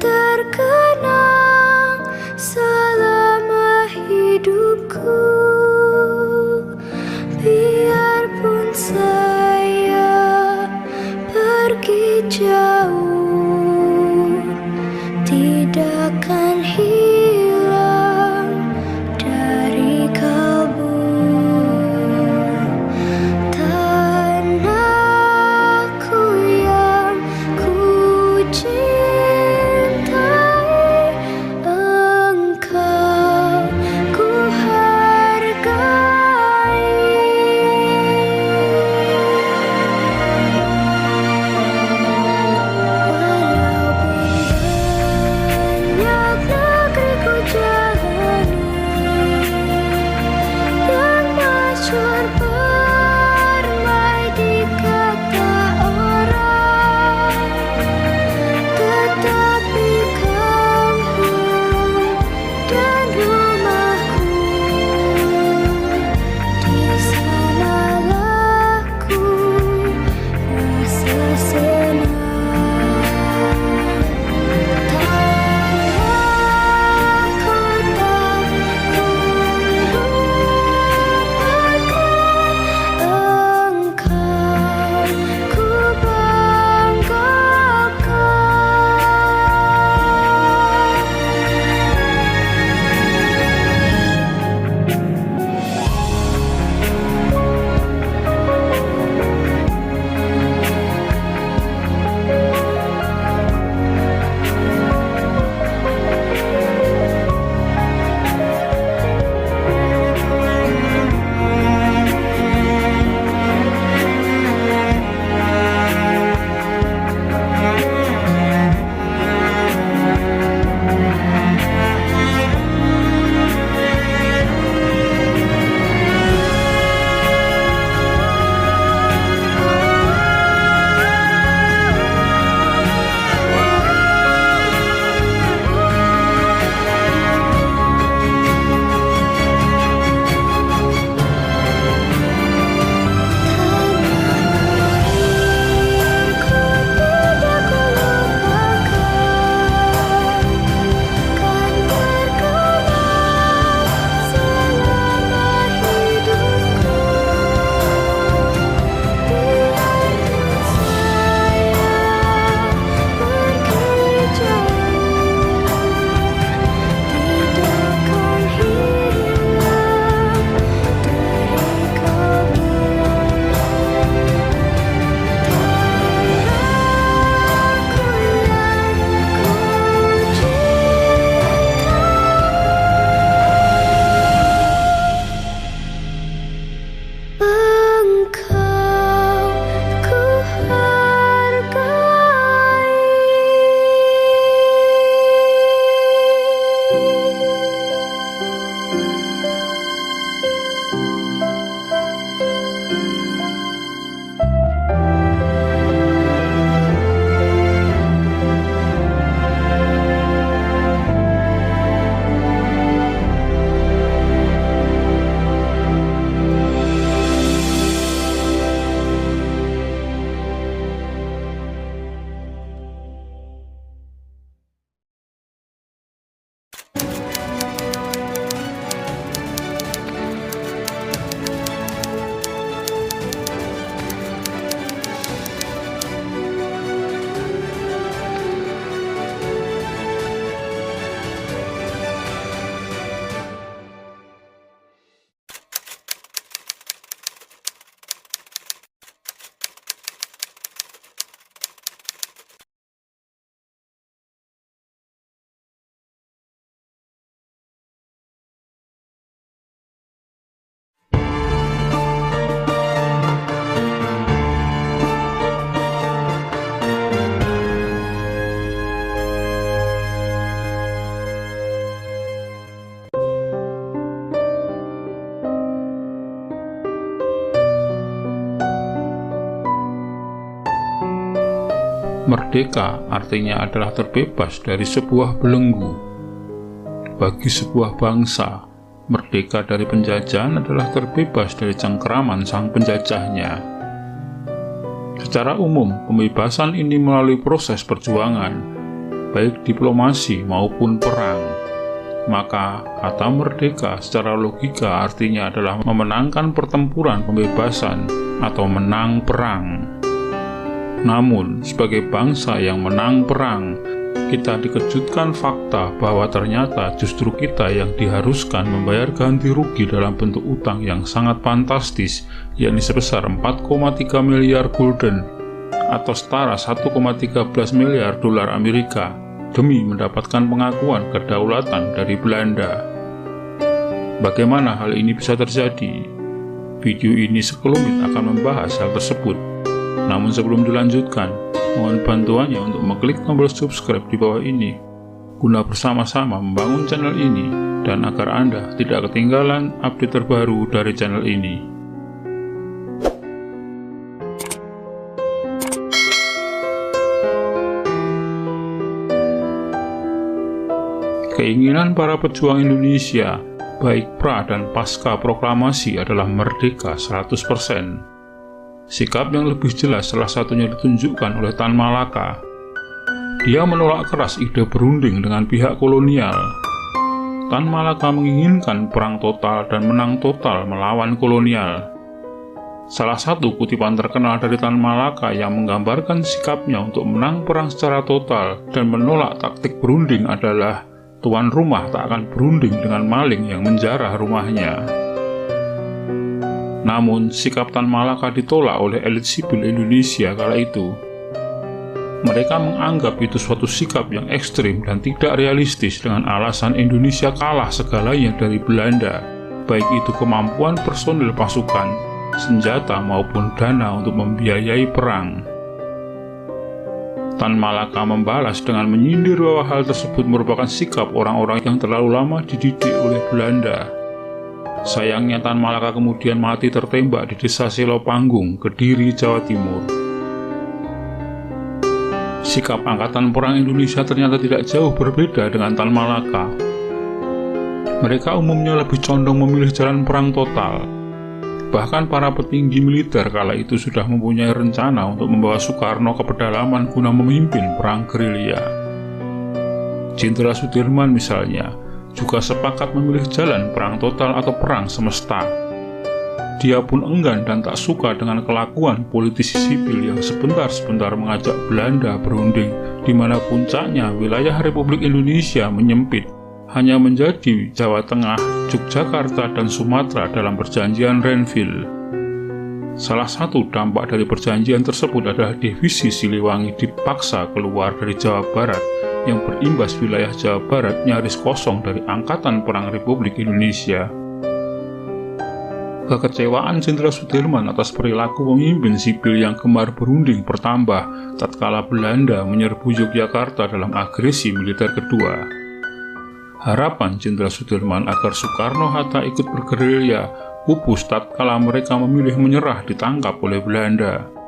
terkenang selama hidupku. Biarpun saya pergi jauh, tidak akan hilang dari kalbu. Tanahku yang ku cintai, engkau ku hargai. Walaupun banyak negeri ku jalani, yang masyhur permai di kata orang, tetapi kampung dan rumahku, di sanalah ku rasa senang. Tanahku tak ku lupakan, engkau ku Merdeka artinya adalah terbebas dari sebuah belenggu. Bagi sebuah bangsa, merdeka dari penjajahan adalah terbebas dari cengkeraman sang penjajahnya. Secara umum, pembebasan ini melalui proses perjuangan, baik diplomasi maupun perang. Maka kata merdeka secara logika artinya adalah memenangkan pertempuran pembebasan atau menang perang. Namun, sebagai bangsa yang menang perang, kita dikejutkan fakta bahwa ternyata justru kita yang diharuskan membayar ganti rugi dalam bentuk utang yang sangat fantastis, yakni sebesar 4,3 miliar gulden atau setara 1,13 miliar dolar Amerika demi mendapatkan pengakuan kedaulatan dari Belanda. Bagaimana hal ini bisa terjadi? Video ini sekelumit akan membahas hal tersebut. Namun sebelum dilanjutkan, mohon bantuannya untuk mengklik tombol subscribe di bawah ini, guna bersama-sama membangun channel ini, dan agar Anda tidak ketinggalan update terbaru dari channel ini. Keinginan para pejuang Indonesia, baik pra dan pasca proklamasi, adalah merdeka 100%. Sikap yang lebih jelas salah satunya ditunjukkan oleh Tan Malaka. Dia menolak keras ide berunding dengan pihak kolonial. Tan Malaka menginginkan perang total dan menang total melawan kolonial. Salah satu kutipan terkenal dari Tan Malaka yang menggambarkan sikapnya untuk menang perang secara total dan menolak taktik berunding adalah, tuan rumah tak akan berunding dengan maling yang menjarah rumahnya. Namun, sikap Tan Malaka ditolak oleh elit sipil Indonesia kala itu. Mereka menganggap itu suatu sikap yang ekstrim dan tidak realistis dengan alasan Indonesia kalah segalanya dari Belanda, baik itu kemampuan personil pasukan, senjata maupun dana untuk membiayai perang. Tan Malaka membalas dengan menyindir bahwa hal tersebut merupakan sikap orang-orang yang terlalu lama dididik oleh Belanda. Sayangnya Tan Malaka kemudian mati tertembak di desa Selopanggung, Kediri, Jawa Timur. Sikap Angkatan Perang Indonesia ternyata tidak jauh berbeda dengan Tan Malaka. Mereka umumnya lebih condong memilih jalan perang total. Bahkan para petinggi militer kala itu sudah mempunyai rencana untuk membawa Soekarno ke pedalaman guna memimpin perang gerilya. Jenderal Sudirman misalnya juga sepakat memilih jalan perang total atau perang semesta. Dia pun enggan dan tak suka dengan kelakuan politisi sipil yang sebentar-sebentar mengajak Belanda berunding, di mana puncaknya wilayah Republik Indonesia menyempit, hanya menjadi Jawa Tengah, Yogyakarta, dan Sumatera dalam perjanjian Renville. Salah satu dampak dari perjanjian tersebut adalah divisi Siliwangi dipaksa keluar dari Jawa Barat, yang berimbas wilayah Jawa Barat nyaris kosong dari Angkatan Perang Republik Indonesia. Kekecewaan Jenderal Sudirman atas perilaku pemimpin sipil yang gemar berunding bertambah tatkala Belanda menyerbu Yogyakarta dalam agresi militer kedua. Harapan Jenderal Sudirman agar Soekarno-Hatta ikut bergerilya pupus tatkala mereka memilih menyerah ditangkap oleh Belanda.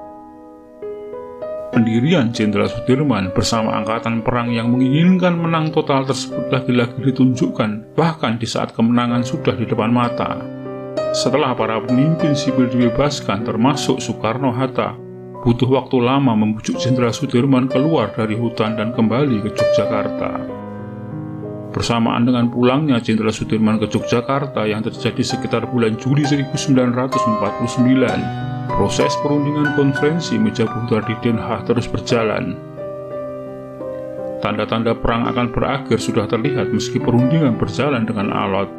Pendirian Jenderal Sudirman bersama Angkatan Perang yang menginginkan menang total tersebut lagi-lagi ditunjukkan bahkan di saat kemenangan sudah di depan mata. Setelah para pemimpin sipil dibebaskan termasuk Soekarno-Hatta, butuh waktu lama membujuk Jenderal Sudirman keluar dari hutan dan kembali ke Yogyakarta. Bersamaan dengan pulangnya Jenderal Sudirman ke Yogyakarta yang terjadi sekitar bulan Juli 1949, proses perundingan konferensi meja bundar di Den Haag terus berjalan. Tanda-tanda perang akan berakhir sudah terlihat meski perundingan berjalan dengan alot.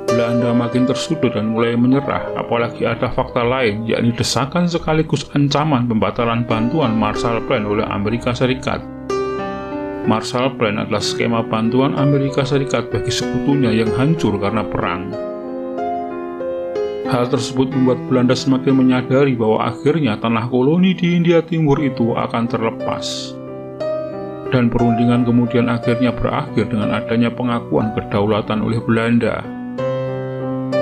Belanda makin tersudut dan mulai menyerah, apalagi ada fakta lain, yakni desakan sekaligus ancaman pembatalan bantuan Marshall Plan oleh Amerika Serikat. Marshall Plan adalah skema bantuan Amerika Serikat bagi sekutunya yang hancur karena perang. Hal tersebut membuat Belanda semakin menyadari bahwa akhirnya tanah koloni di India Timur itu akan terlepas. Dan perundingan kemudian akhirnya berakhir dengan adanya pengakuan kedaulatan oleh Belanda.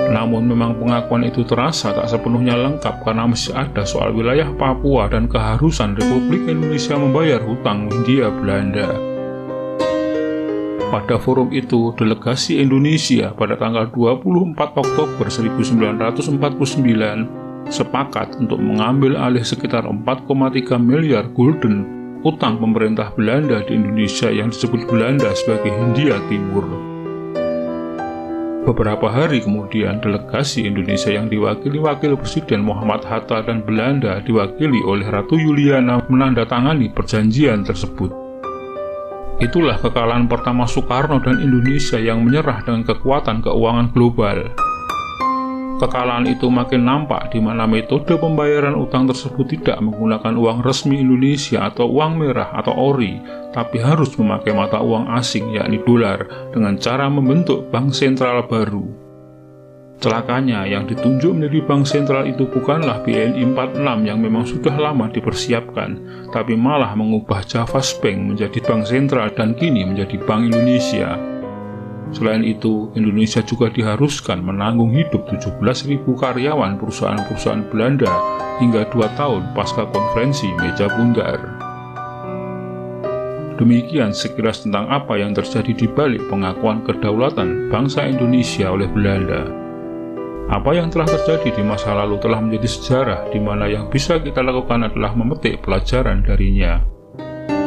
Namun memang pengakuan itu terasa tak sepenuhnya lengkap karena masih ada soal wilayah Papua dan keharusan Republik Indonesia membayar hutang Hindia Belanda. Pada forum itu, delegasi Indonesia pada tanggal 24 Oktober 1949 sepakat untuk mengambil alih sekitar 4,3 miliar gulden utang pemerintah Belanda di Indonesia yang disebut Belanda sebagai Hindia Timur. Beberapa hari kemudian, delegasi Indonesia yang diwakili Wakil Presiden Muhammad Hatta dan Belanda diwakili oleh Ratu Juliana menandatangani perjanjian tersebut. Itulah kekalahan pertama Soekarno dan Indonesia yang menyerah dengan kekuatan keuangan global. Kekalahan itu makin nampak di mana metode pembayaran utang tersebut tidak menggunakan uang resmi Indonesia atau uang merah atau ori, tapi harus memakai mata uang asing yakni dolar dengan cara membentuk bank sentral baru. Celakanya, yang ditunjuk menjadi bank sentral itu bukanlah BNI 46 yang memang sudah lama dipersiapkan, tapi malah mengubah Javas Bank menjadi bank sentral dan kini menjadi Bank Indonesia. Selain itu, Indonesia juga diharuskan menanggung hidup 17.000 karyawan perusahaan-perusahaan Belanda hingga 2 tahun pasca konferensi meja bundar. Demikian sekilas tentang apa yang terjadi di balik pengakuan kedaulatan bangsa Indonesia oleh Belanda. Apa yang telah terjadi di masa lalu telah menjadi sejarah di mana yang bisa kita lakukan adalah memetik pelajaran darinya.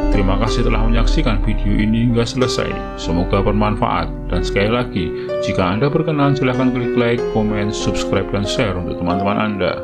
Terima kasih telah menyaksikan video ini hingga selesai. Semoga bermanfaat. Dan sekali lagi, jika Anda berkenan silahkan klik like, komen, subscribe, dan share untuk teman-teman Anda.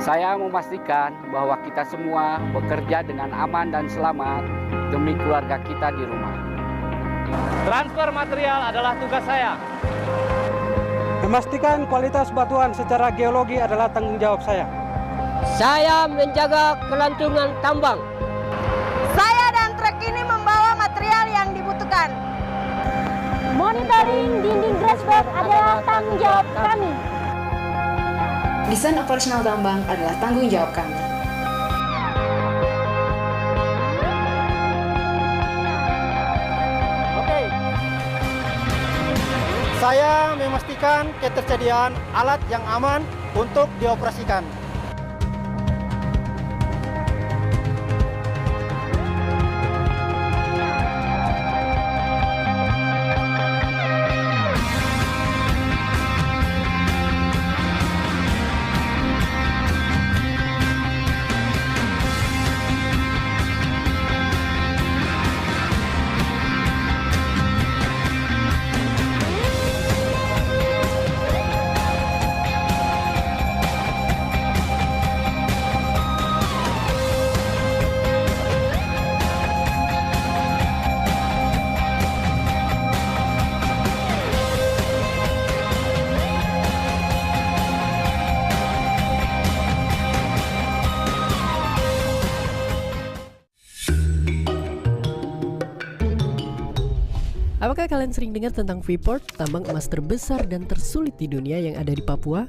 Saya memastikan bahwa kita semua bekerja dengan aman dan selamat demi keluarga kita di rumah. Transfer material adalah tugas saya. Memastikan kualitas batuan secara geologi adalah tanggung jawab saya. Saya menjaga kelantungan tambang. Saya dan truk ini membawa material yang dibutuhkan. Monitoring dinding grassberg adalah tanggung jawab kami. Desain operasional tambang adalah tanggung jawab kami. Saya memastikan ketersediaan alat yang aman untuk dioperasikan. Apakah kalian sering dengar tentang Freeport, tambang emas terbesar dan tersulit di dunia yang ada di Papua?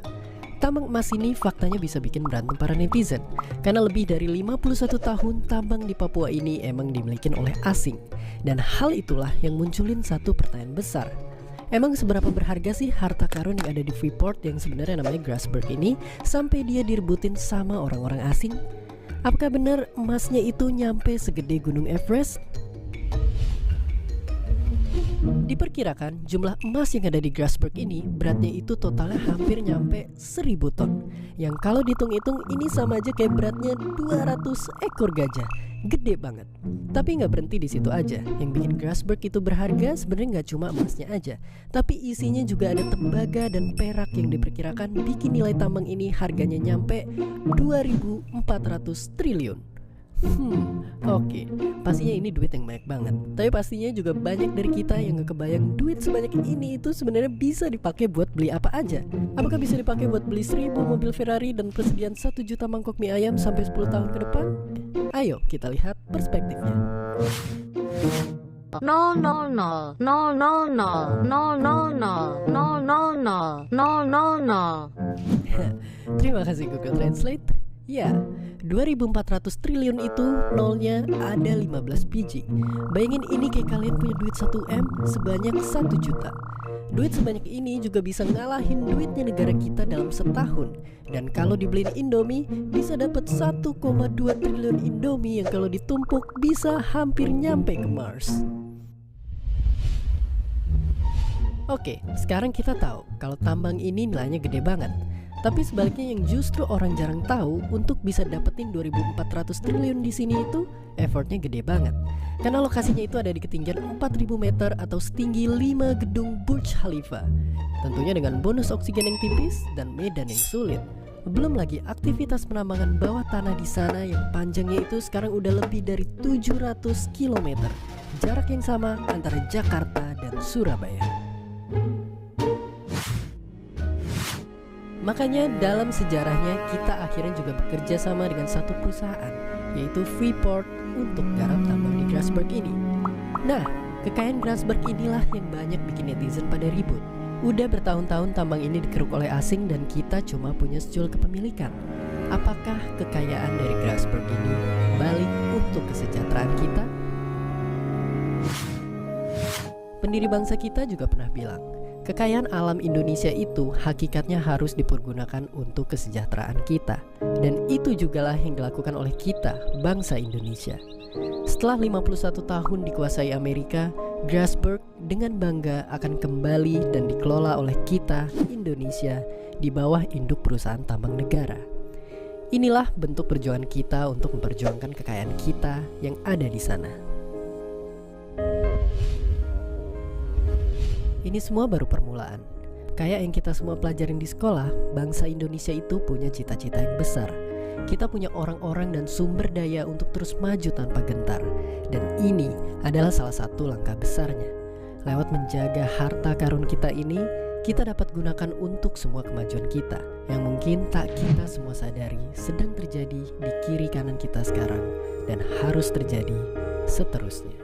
Tambang emas ini faktanya bisa bikin berantem para netizen, karena lebih dari 51 tahun tambang di Papua ini emang dimiliki oleh asing. Dan hal itulah yang munculin satu pertanyaan besar. Emang seberapa berharga sih harta karun yang ada di Freeport yang sebenarnya namanya Grasberg ini sampai dia direbutin sama orang-orang asing? Apakah benar emasnya itu nyampe segede Gunung Everest? Diperkirakan jumlah emas yang ada di Grasberg ini beratnya itu totalnya hampir nyampe 1000 ton. Yang kalau dihitung-hitung ini sama aja kayak beratnya 200 ekor gajah. Gede banget. Tapi nggak berhenti di situ aja. Yang bikin Grasberg itu berharga sebenarnya nggak cuma emasnya aja, tapi isinya juga ada tembaga dan perak yang diperkirakan bikin nilai tambang ini harganya nyampe 2.400 triliun. Oke, pastinya ini duit yang banyak banget. Tapi pastinya juga banyak dari kita yang gak kebayang duit sebanyak ini itu sebenarnya bisa dipakai buat beli apa aja. Apakah bisa dipakai buat beli 1000 mobil Ferrari dan persediaan 1 juta mangkok mie ayam sampai 10 tahun ke depan? Ayo kita lihat perspektifnya. No. Terima kasih Google Translate. Ya, 2.400 triliun itu nolnya ada 15 biji. Bayangin ini kayak kalian punya duit 1M sebanyak 1 juta. Duit sebanyak ini juga bisa ngalahin duitnya negara kita dalam setahun. Dan kalau dibeliin Indomie bisa dapat 1,2 triliun Indomie yang kalau ditumpuk bisa hampir nyampe ke Mars. Oke, sekarang kita tahu kalau tambang ini nilainya gede banget. Tapi sebaliknya yang justru orang jarang tahu, untuk bisa dapetin 2.400 triliun di sini itu effortnya gede banget. Karena lokasinya itu ada di ketinggian 4.000 meter atau setinggi 5 gedung Burj Khalifa. Tentunya dengan bonus oksigen yang tipis dan medan yang sulit. Belum lagi aktivitas penambangan bawah tanah di sana yang panjangnya itu sekarang udah lebih dari 700 km. Jarak yang sama antara Jakarta dan Surabaya. Makanya dalam sejarahnya kita akhirnya juga bekerja sama dengan satu perusahaan, yaitu Freeport, untuk garap tambang di Grasberg ini. Nah, kekayaan Grasberg inilah yang banyak bikin netizen pada ribut. Udah bertahun-tahun tambang ini dikeruk oleh asing dan kita cuma punya secul kepemilikan. Apakah kekayaan dari Grasberg ini balik untuk kesejahteraan kita? Pendiri bangsa kita juga pernah bilang, kekayaan alam Indonesia itu hakikatnya harus dipergunakan untuk kesejahteraan kita. Dan itu jugalah yang dilakukan oleh kita, bangsa Indonesia. Setelah 51 tahun dikuasai Amerika, Grasberg dengan bangga akan kembali dan dikelola oleh kita, Indonesia, di bawah induk perusahaan tambang negara. Inilah bentuk perjuangan kita untuk memperjuangkan kekayaan kita yang ada di sana. Ini semua baru permulaan. Kayak yang kita semua pelajarin di sekolah, bangsa Indonesia itu punya cita-cita yang besar. Kita punya orang-orang dan sumber daya untuk terus maju tanpa gentar. Dan ini adalah salah satu langkah besarnya. Lewat menjaga harta karun kita ini, kita dapat gunakan untuk semua kemajuan kita, yang mungkin tak kita semua sadari sedang terjadi di kiri kanan kita sekarang dan harus terjadi seterusnya.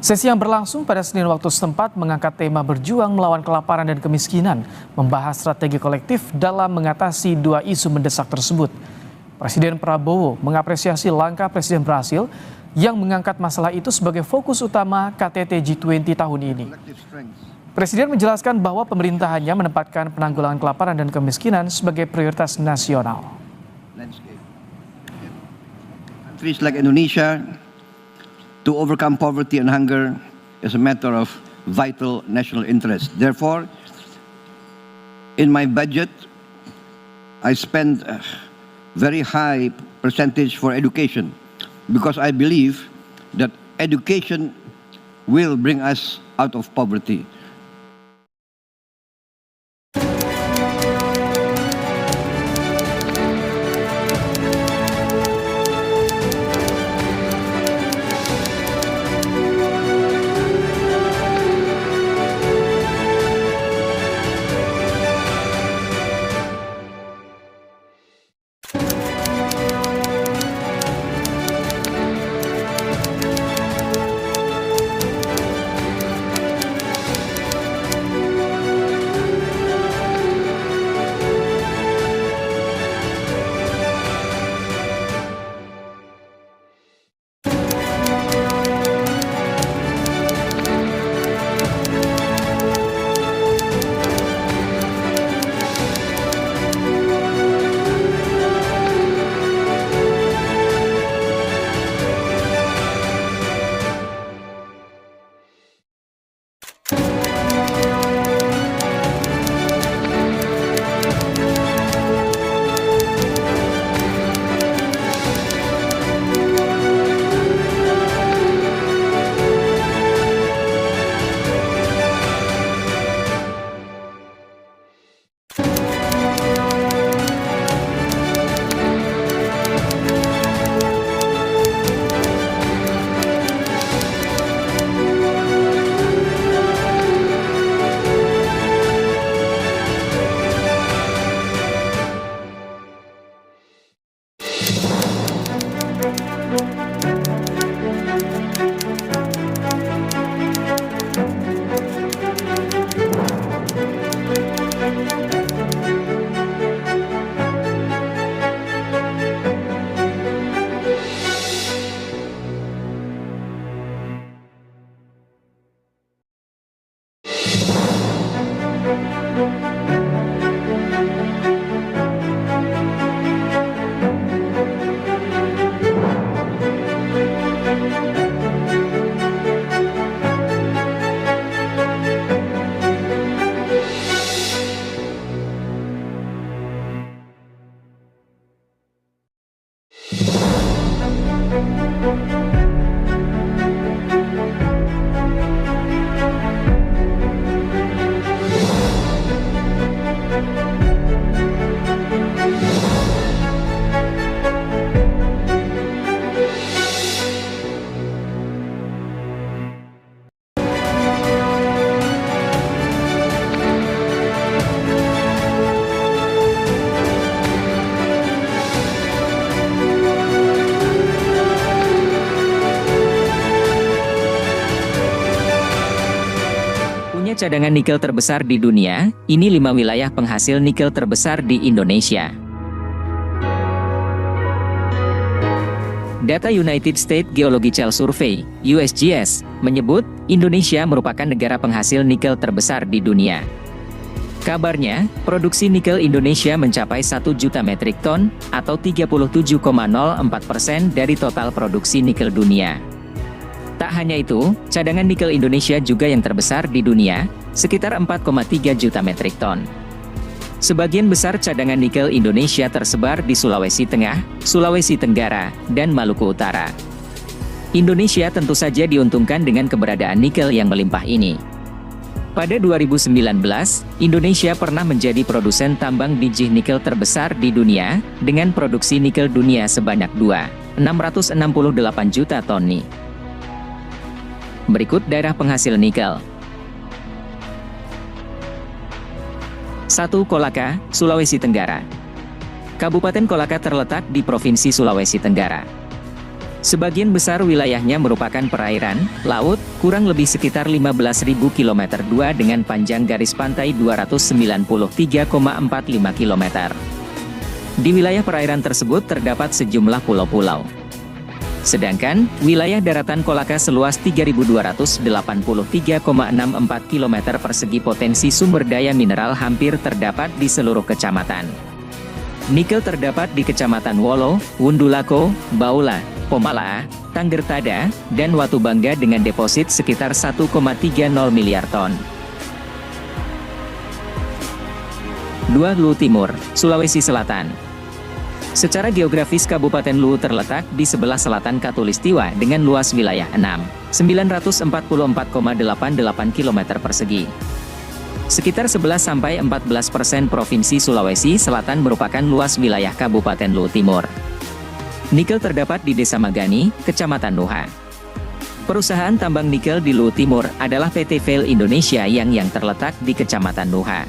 Sesi yang berlangsung pada Senin waktu setempat mengangkat tema berjuang melawan kelaparan dan kemiskinan, membahas strategi kolektif dalam mengatasi dua isu mendesak tersebut. Presiden Prabowo mengapresiasi langkah Presiden Brasil yang mengangkat masalah itu sebagai fokus utama KTT G20 tahun ini. Presiden menjelaskan bahwa pemerintahannya menempatkan penanggulangan kelaparan dan kemiskinan sebagai prioritas nasional. Countries like Indonesia, to overcome poverty and hunger is a matter of vital national interest. Therefore, in my budget, I spend a very high percentage for education because I believe that education will bring us out of poverty. Cadangan nikel terbesar di dunia, ini 5 wilayah penghasil nikel terbesar di Indonesia. Data United States Geological Survey, USGS, menyebut Indonesia merupakan negara penghasil nikel terbesar di dunia. Kabarnya, produksi nikel Indonesia mencapai 1 juta metrik ton, atau 37,04% dari total produksi nikel dunia. Tak hanya itu, cadangan nikel Indonesia juga yang terbesar di dunia, sekitar 4,3 juta metrik ton. Sebagian besar cadangan nikel Indonesia tersebar di Sulawesi Tengah, Sulawesi Tenggara, dan Maluku Utara. Indonesia tentu saja diuntungkan dengan keberadaan nikel yang melimpah ini. Pada 2019, Indonesia pernah menjadi produsen tambang biji nikel terbesar di dunia, dengan produksi nikel dunia sebanyak 2,668 juta ton nih. Berikut daerah penghasil nikel. 1. Kolaka, Sulawesi Tenggara. Kabupaten Kolaka terletak di Provinsi Sulawesi Tenggara. Sebagian besar wilayahnya merupakan perairan, laut, kurang lebih sekitar 15.000 km 2 dengan panjang garis pantai 293,45 km. Di wilayah perairan tersebut terdapat sejumlah pulau-pulau. Sedangkan, wilayah daratan Kolaka seluas 3.283,64 km persegi potensi sumber daya mineral hampir terdapat di seluruh kecamatan. Nikel terdapat di Kecamatan Wolo, Wundulako, Baula, Pomalaa, Tanggertada, dan Watubangga dengan deposit sekitar 1,30 miliar ton. 2. Luwu Timur, Sulawesi Selatan. Secara geografis Kabupaten Luwu terletak di sebelah selatan Katulistiwa dengan luas wilayah 944,88 km persegi. Sekitar 11–14% Provinsi Sulawesi Selatan merupakan luas wilayah Kabupaten Luwu Timur. Nikel terdapat di Desa Magani, Kecamatan Nuha. Perusahaan tambang nikel di Luwu Timur adalah PT Vail Indonesia yang terletak di Kecamatan Nuha.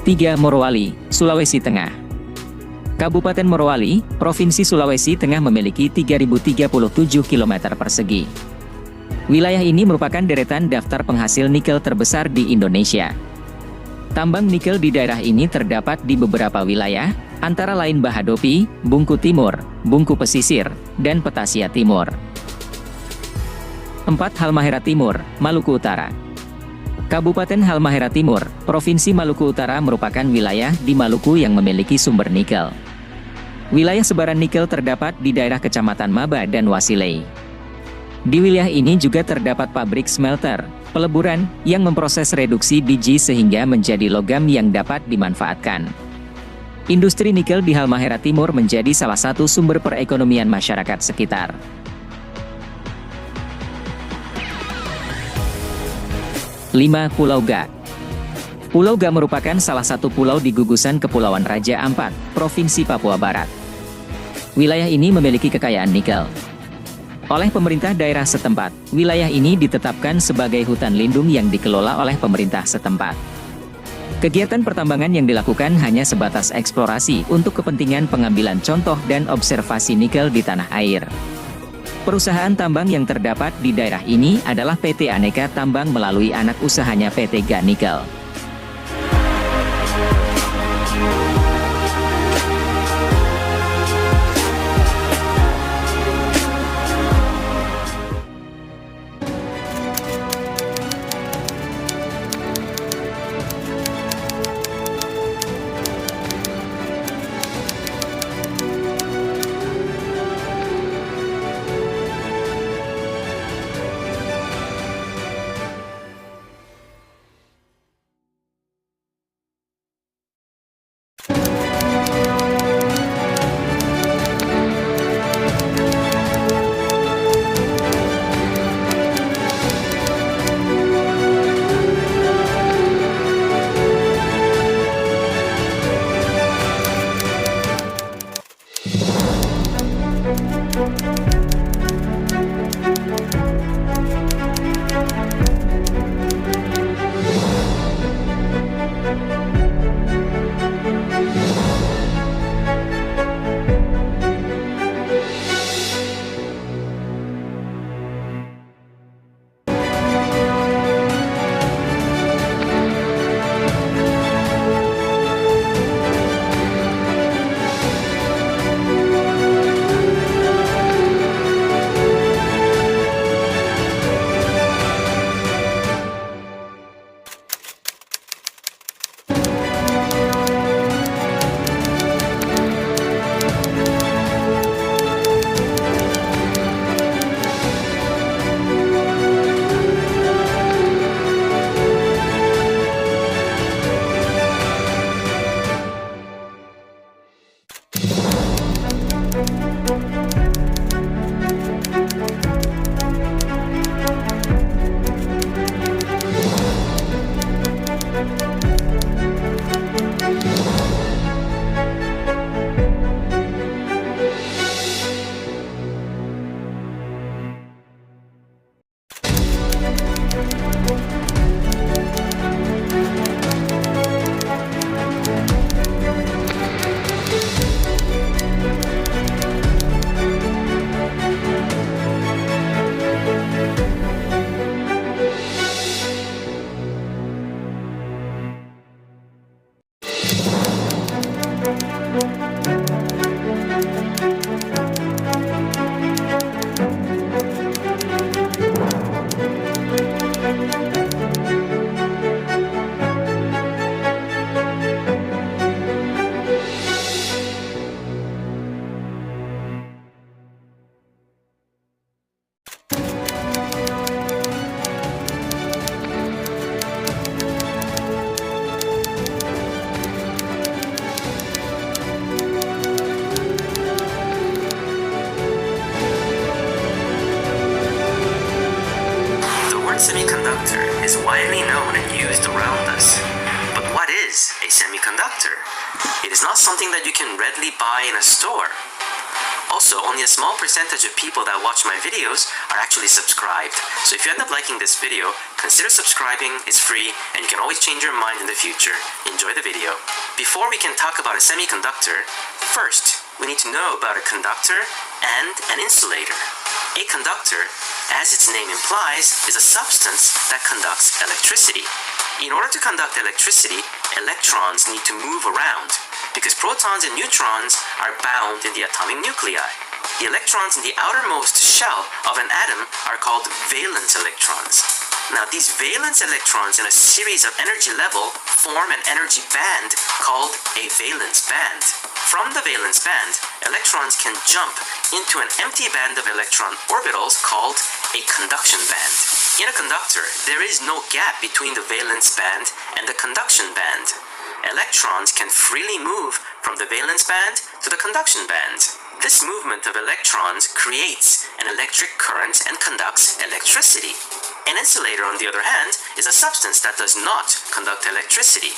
3. Morowali, Sulawesi Tengah. Kabupaten Morowali, Provinsi Sulawesi Tengah memiliki 3.037 km persegi. Wilayah ini merupakan deretan daftar penghasil nikel terbesar di Indonesia. Tambang nikel di daerah ini terdapat di beberapa wilayah, antara lain Bahadopi, Bungku Timur, Bungku Pesisir, dan Petasia Timur. 4. Halmahera Timur, Maluku Utara. Kabupaten Halmahera Timur, Provinsi Maluku Utara merupakan wilayah di Maluku yang memiliki sumber nikel. Wilayah sebaran nikel terdapat di daerah Kecamatan Maba dan Wasilei. Di wilayah ini juga terdapat pabrik smelter, peleburan, yang memproses reduksi biji sehingga menjadi logam yang dapat dimanfaatkan. Industri nikel di Halmahera Timur menjadi salah satu sumber perekonomian masyarakat sekitar. 5. Pulau Ga. Pulau Ga merupakan salah satu pulau di gugusan Kepulauan Raja Ampat, Provinsi Papua Barat. Wilayah ini memiliki kekayaan nikel. Oleh pemerintah daerah setempat, wilayah ini ditetapkan sebagai hutan lindung yang dikelola oleh pemerintah setempat. Kegiatan pertambangan yang dilakukan hanya sebatas eksplorasi untuk kepentingan pengambilan contoh dan observasi nikel di tanah air. Perusahaan tambang yang terdapat di daerah ini adalah PT Aneka Tambang melalui anak usahanya PT Ga Nikel. silicon semiconductor is widely known and used around us. But what is a semiconductor? It is not something that you can readily buy in a store. Also, only a small percentage of people that watch my videos are actually subscribed. So if you end up liking this video, consider subscribing. It's free and you can always change your mind in the future. Enjoy the video. Before we can talk about a semiconductor, first we need to know about a conductor and an insulator. A conductor, as its name implies, is a substance that conducts electricity. In order to conduct electricity, electrons need to move around, because protons and neutrons are bound in the atomic nuclei. The electrons in the outermost shell of an atom are called valence electrons. Now, these valence electrons in a series of energy level form an energy band called a valence band. From the valence band, electrons can jump into an empty band of electron orbitals called a conduction band. In a conductor, there is no gap between the valence band and the conduction band. Electrons can freely move from the valence band to the conduction band. This movement of electrons creates an electric current and conducts electricity. An insulator, on the other hand, is a substance that does not conduct electricity.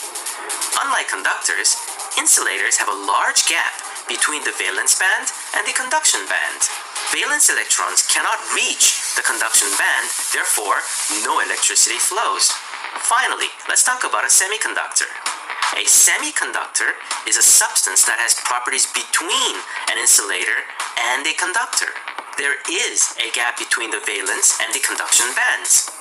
Unlike conductors, insulators have a large gap between the valence band and the conduction band. Valence electrons cannot reach the conduction band, therefore, no electricity flows. Finally, let's talk about a semiconductor. A semiconductor is a substance that has properties between an insulator and a conductor. There is a gap between the valence and the conduction bands.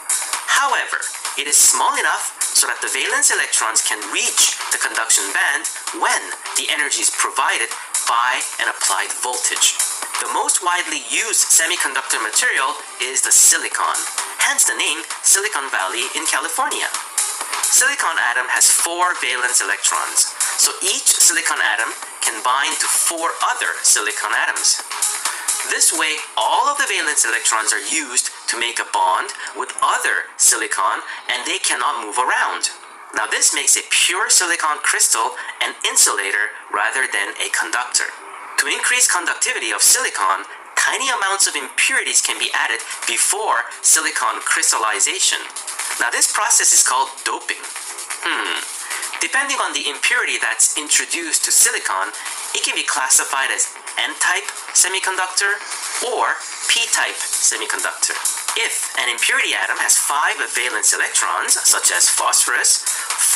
However, it is small enough so that the valence electrons can reach the conduction band when the energy is provided by an applied voltage. The most widely used semiconductor material is the silicon, hence the name Silicon Valley in California. Silicon atom has 4 valence electrons, so each silicon atom can bind to 4 other silicon atoms. This way, all of the valence electrons are used to make a bond with other silicon and they cannot move around. Now this makes a pure silicon crystal an insulator rather than a conductor. To increase conductivity of silicon, tiny amounts of impurities can be added before silicon crystallization. Now this process is called doping. Depending on the impurity that's introduced to silicon, it can be classified as N-type semiconductor or P-type semiconductor. If an impurity atom has 5 valence electrons, such as phosphorus,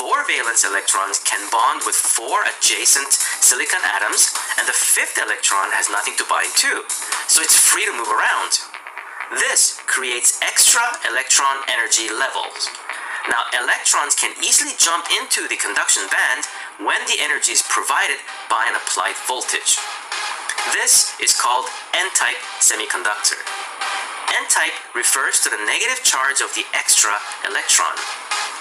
4 valence electrons can bond with 4 adjacent silicon atoms, and the 5th electron has nothing to bind to, so it's free to move around. This creates extra electron energy levels. Now, electrons can easily jump into the conduction band when the energy is provided by an applied voltage. This is called N-type semiconductor. N-type refers to the negative charge of the extra electron.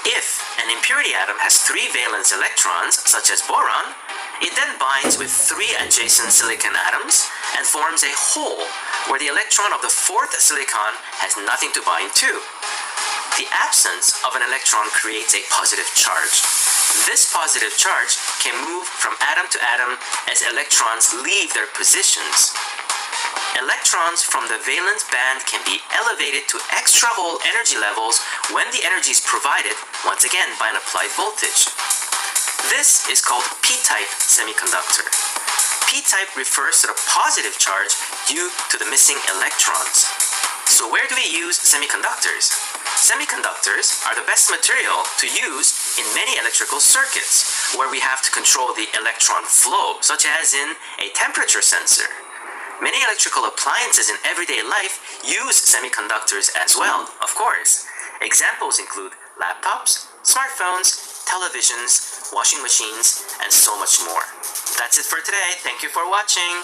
If an impurity atom has 3 valence electrons, such as boron, it then binds with 3 adjacent silicon atoms and forms a hole where the electron of the 4th silicon has nothing to bind to. The absence of an electron creates a positive charge. This positive charge can move from atom to atom as electrons leave their positions. Electrons from the valence band can be elevated to extra hole energy levels when the energy is provided, once again by an applied voltage. This is called P-type semiconductor. P-type refers to the positive charge due to the missing electrons. So where do we use semiconductors? Semiconductors are the best material to use in many electrical circuits where we have to control the electron flow, such as in a temperature sensor. Many electrical appliances in everyday life use semiconductors as well, of course. Examples include laptops, smartphones, televisions, washing machines, and so much more. That's it for today. Thank you for watching.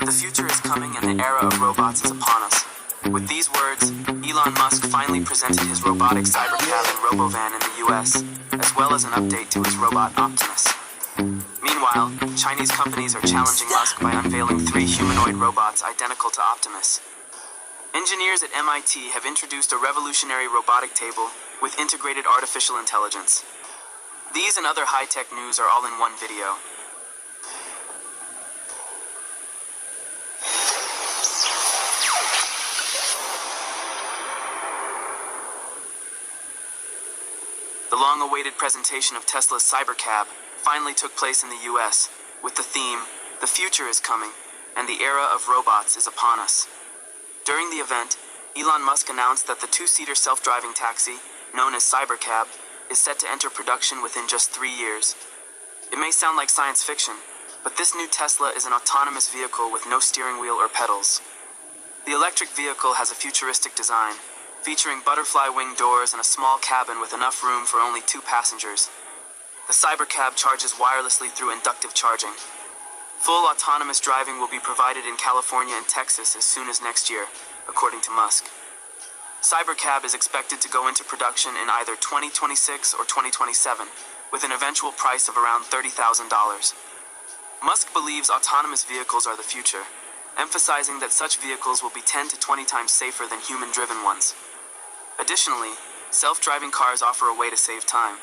The future is coming and the era of robots is upon us. With these words, Elon Musk finally presented his robotic Cybercab and Robovan in the US, as well as an update to his robot Optimus. Meanwhile, Chinese companies are challenging Musk by unveiling 3 humanoid robots identical to Optimus. Engineers at MIT have introduced a revolutionary robotic table with integrated artificial intelligence. These and other high-tech news are all in one video. long-awaited presentation of Tesla's Cybercab finally took place in the US, with the theme, "The future is coming, and the era of robots is upon us." During the event, Elon Musk announced that the two-seater self-driving taxi, known as Cybercab, is set to enter production within just 3 years. It may sound like science fiction, but this new Tesla is an autonomous vehicle with no steering wheel or pedals. The electric vehicle has a futuristic design, featuring butterfly wing doors and a small cabin with enough room for only 2 passengers. The Cybercab charges wirelessly through inductive charging. Full autonomous driving will be provided in California and Texas as soon as next year, according to Musk. Cybercab is expected to go into production in either 2026 or 2027, with an eventual price of around $30,000. Musk believes autonomous vehicles are the future, emphasizing that such vehicles will be 10 to 20 times safer than human-driven ones. Additionally, self-driving cars offer a way to save time.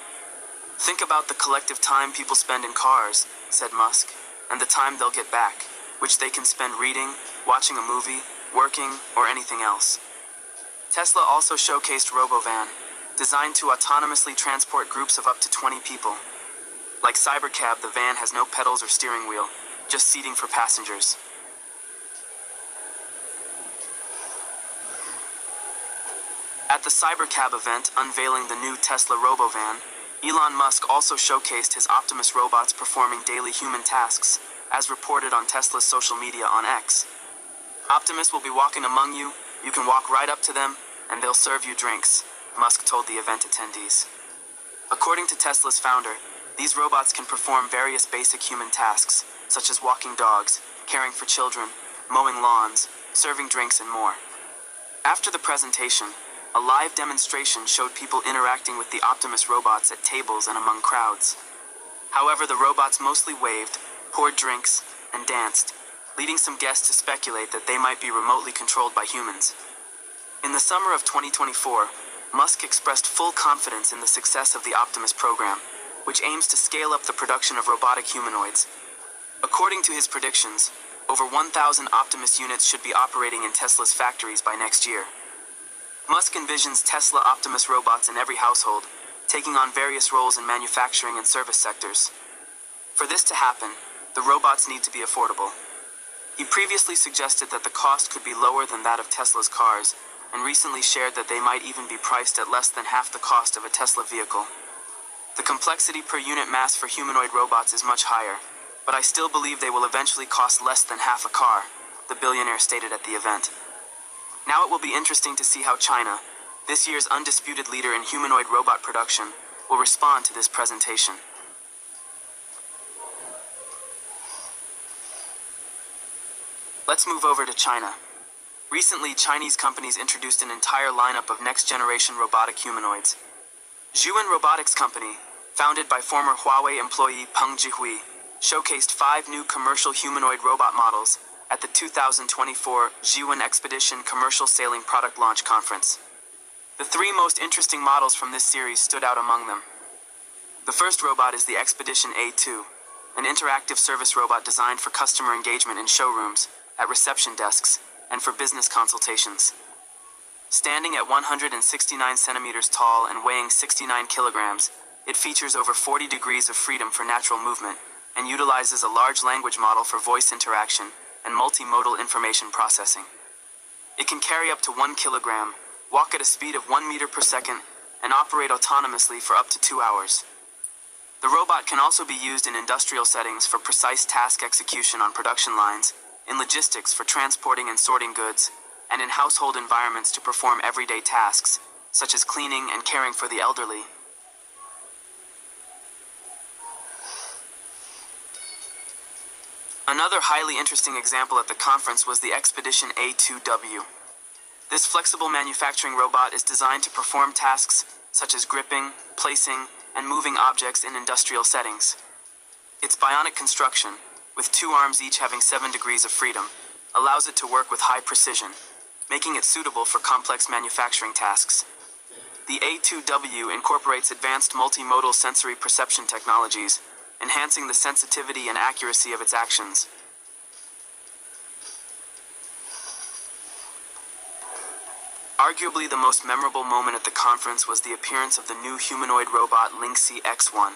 "Think about the collective time people spend in cars," said Musk, "and the time they'll get back, which they can spend reading, watching a movie, working, or anything else." Tesla also showcased RoboVan, designed to autonomously transport groups of up to 20 people. Like Cybercab, the van has no pedals or steering wheel, just seating for passengers. At the Cybercab event unveiling the new Tesla RoboVan, Elon Musk also showcased his Optimus robots performing daily human tasks, as reported on Tesla's social media on X. "Optimus will be walking among you, you can walk right up to them, and they'll serve you drinks," Musk told the event attendees. According to Tesla's founder, these robots can perform various basic human tasks, such as walking dogs, caring for children, mowing lawns, serving drinks, and more. After the presentation, a live demonstration showed people interacting with the Optimus robots at tables and among crowds. However, the robots mostly waved, poured drinks, and danced, leading some guests to speculate that they might be remotely controlled by humans. In the summer of 2024, Musk expressed full confidence in the success of the Optimus program, which aims to scale up the production of robotic humanoids. According to his predictions, over 1,000 Optimus units should be operating in Tesla's factories by next year. Musk envisions Tesla Optimus robots in every household, taking on various roles in manufacturing and service sectors. For this to happen, the robots need to be affordable. He previously suggested that the cost could be lower than that of Tesla's cars, and recently shared that they might even be priced at less than half the cost of a Tesla vehicle. The complexity per unit mass for humanoid robots is much higher, but I still believe they will eventually cost less than half a car, the billionaire stated at the event. Now it will be interesting to see how China, this year's undisputed leader in humanoid robot production, will respond to this presentation. Let's move over to China. Recently, Chinese companies introduced an entire lineup of next-generation robotic humanoids. Zhuan Robotics Company, founded by former Huawei employee Peng Jihui, showcased 5 new commercial humanoid robot models at the 2024 Zhuan Expedition Commercial Sailing Product Launch Conference. The 3 most interesting models from this series stood out among them. The first robot is the Expedition A2, an interactive service robot designed for customer engagement in showrooms, at reception desks, and for business consultations. Standing at 169 centimeters tall and weighing 69 kilograms, it features over 40 degrees of freedom for natural movement and utilizes a large language model for voice interaction and multimodal information processing. It can carry up to 1 kilogram, walk at a speed of 1 meter per second, and operate autonomously for up to 2 hours. The robot can also be used in industrial settings for precise task execution on production lines, in logistics for transporting and sorting goods, and in household environments to perform everyday tasks, such as cleaning and caring for the elderly. Another highly interesting example at the conference was the Expedition A2W. This flexible manufacturing robot is designed to perform tasks such as gripping, placing, and moving objects in industrial settings. Its bionic construction, with 2 arms each having 7 degrees of freedom, allows it to work with high precision, making it suitable for complex manufacturing tasks. The A2W incorporates advanced multimodal sensory perception technologies, enhancing the sensitivity and accuracy of its actions. Arguably the most memorable moment at the conference was the appearance of the new humanoid robot Lingxi X1,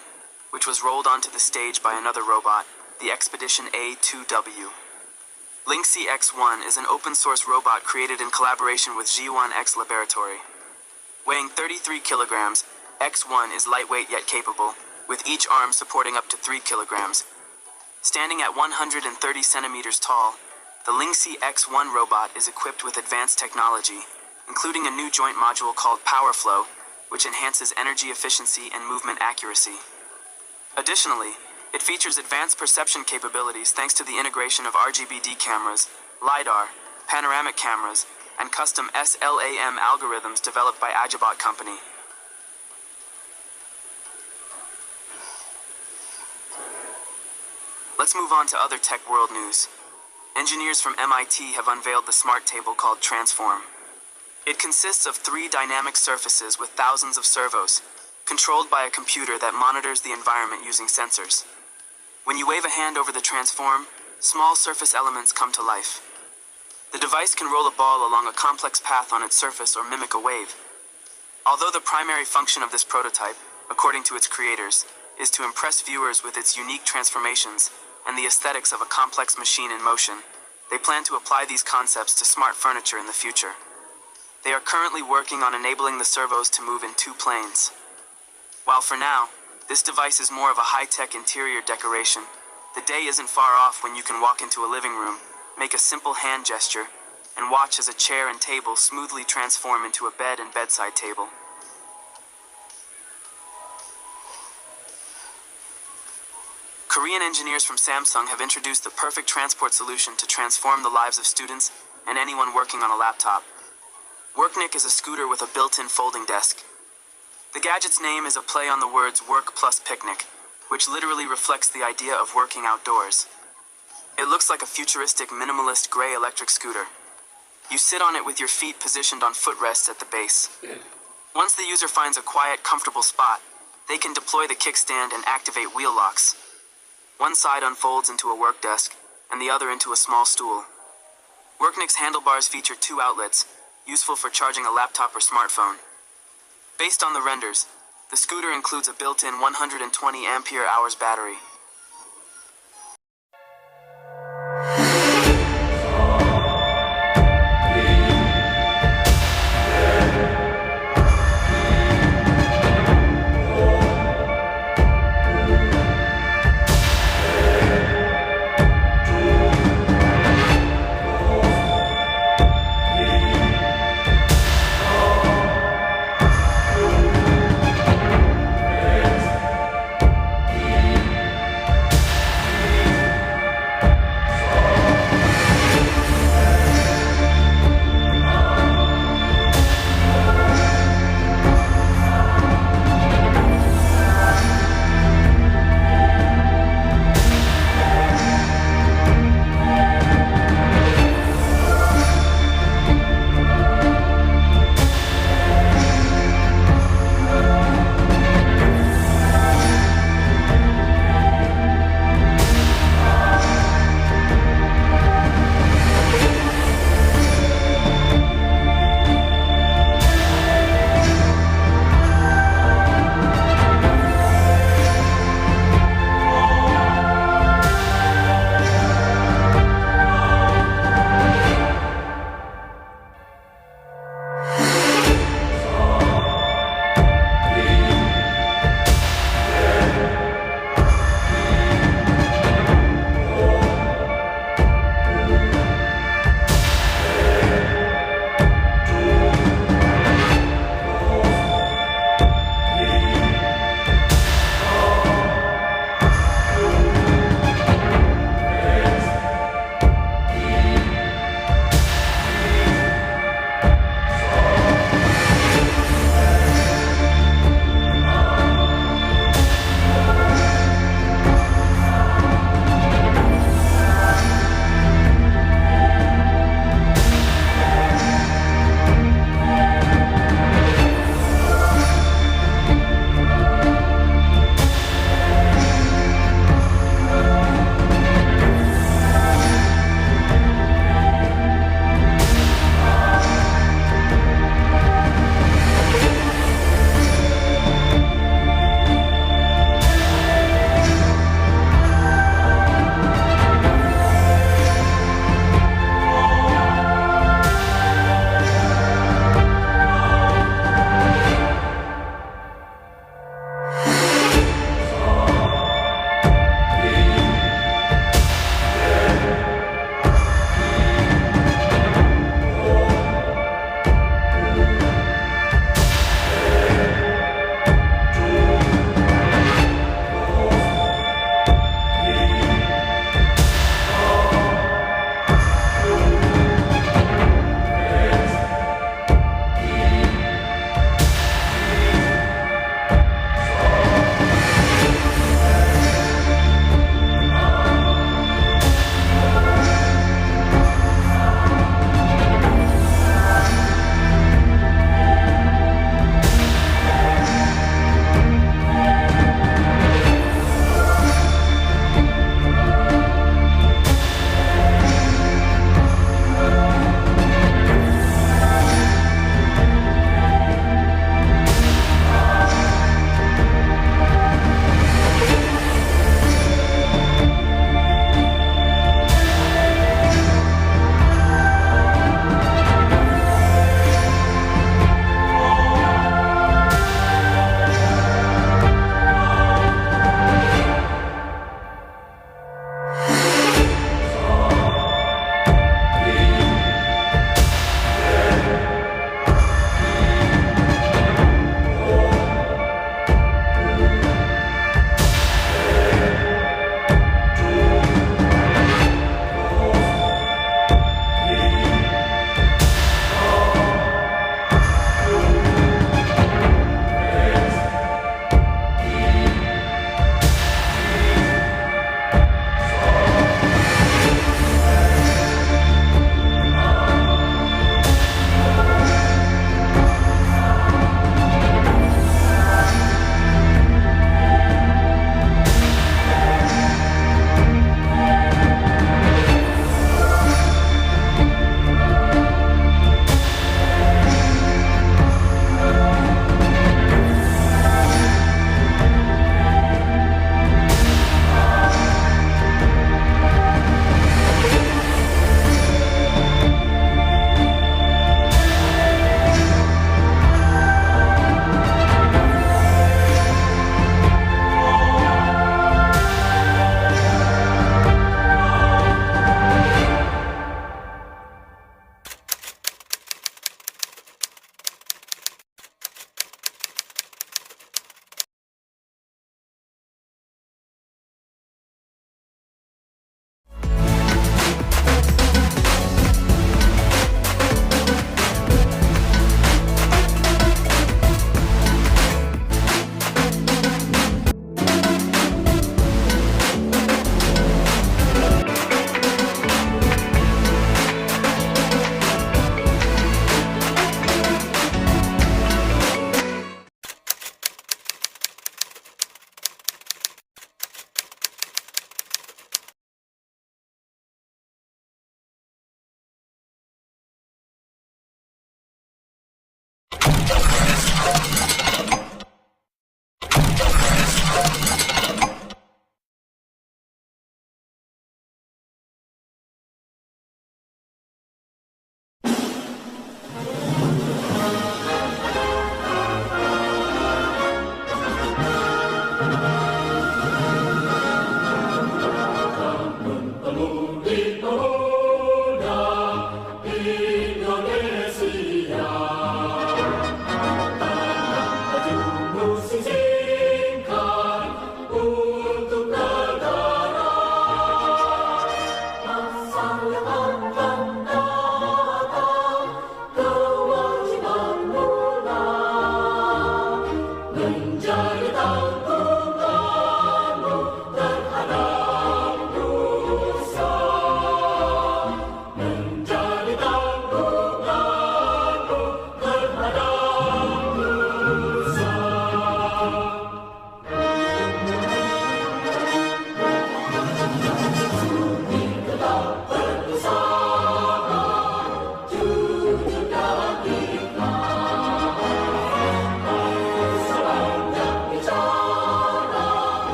which was rolled onto the stage by another robot, the Expedition A2W. Lingxi X1 is an open-source robot created in collaboration with G1X Laboratory. Weighing 33 kilograms, X1 is lightweight yet capable, with each arm supporting up to 3 kilograms. Standing at 130 centimeters tall, the Lingxi X1 robot is equipped with advanced technology, including a new joint module called PowerFlow, which enhances energy efficiency and movement accuracy. Additionally, it features advanced perception capabilities thanks to the integration of RGBD cameras, LiDAR, panoramic cameras, and custom SLAM algorithms developed by Agibot Company. Let's move on to other tech world news. Engineers from MIT have unveiled the smart table called Transform. It consists of 3 dynamic surfaces with thousands of servos, controlled by a computer that monitors the environment using sensors. When you wave a hand over the Transform, small surface elements come to life. The device can roll a ball along a complex path on its surface or mimic a wave. Although the primary function of this prototype, according to its creators, is to impress viewers with its unique transformations and the aesthetics of a complex machine in motion, they plan to apply these concepts to smart furniture in the future. They are currently working on enabling the servos to move in 2 planes. While for now, this device is more of a high-tech interior decoration, the day isn't far off when you can walk into a living room, make a simple hand gesture, and watch as a chair and table smoothly transform into a bed and bedside table. Korean engineers from Samsung have introduced the perfect transport solution to transform the lives of students and anyone working on a laptop. WorkNick is a scooter with a built-in folding desk. The gadget's name is a play on the words work plus picnic, which literally reflects the idea of working outdoors. It looks like a futuristic minimalist gray electric scooter. You sit on it with your feet positioned on footrests at the base. Once the user finds a quiet, comfortable spot, they can deploy the kickstand and activate wheel locks. One side unfolds into a work desk, and the other into a small stool. WorkNick's handlebars feature 2 outlets, useful for charging a laptop or smartphone. Based on the renders, the scooter includes a built-in 120 ampere-hours battery.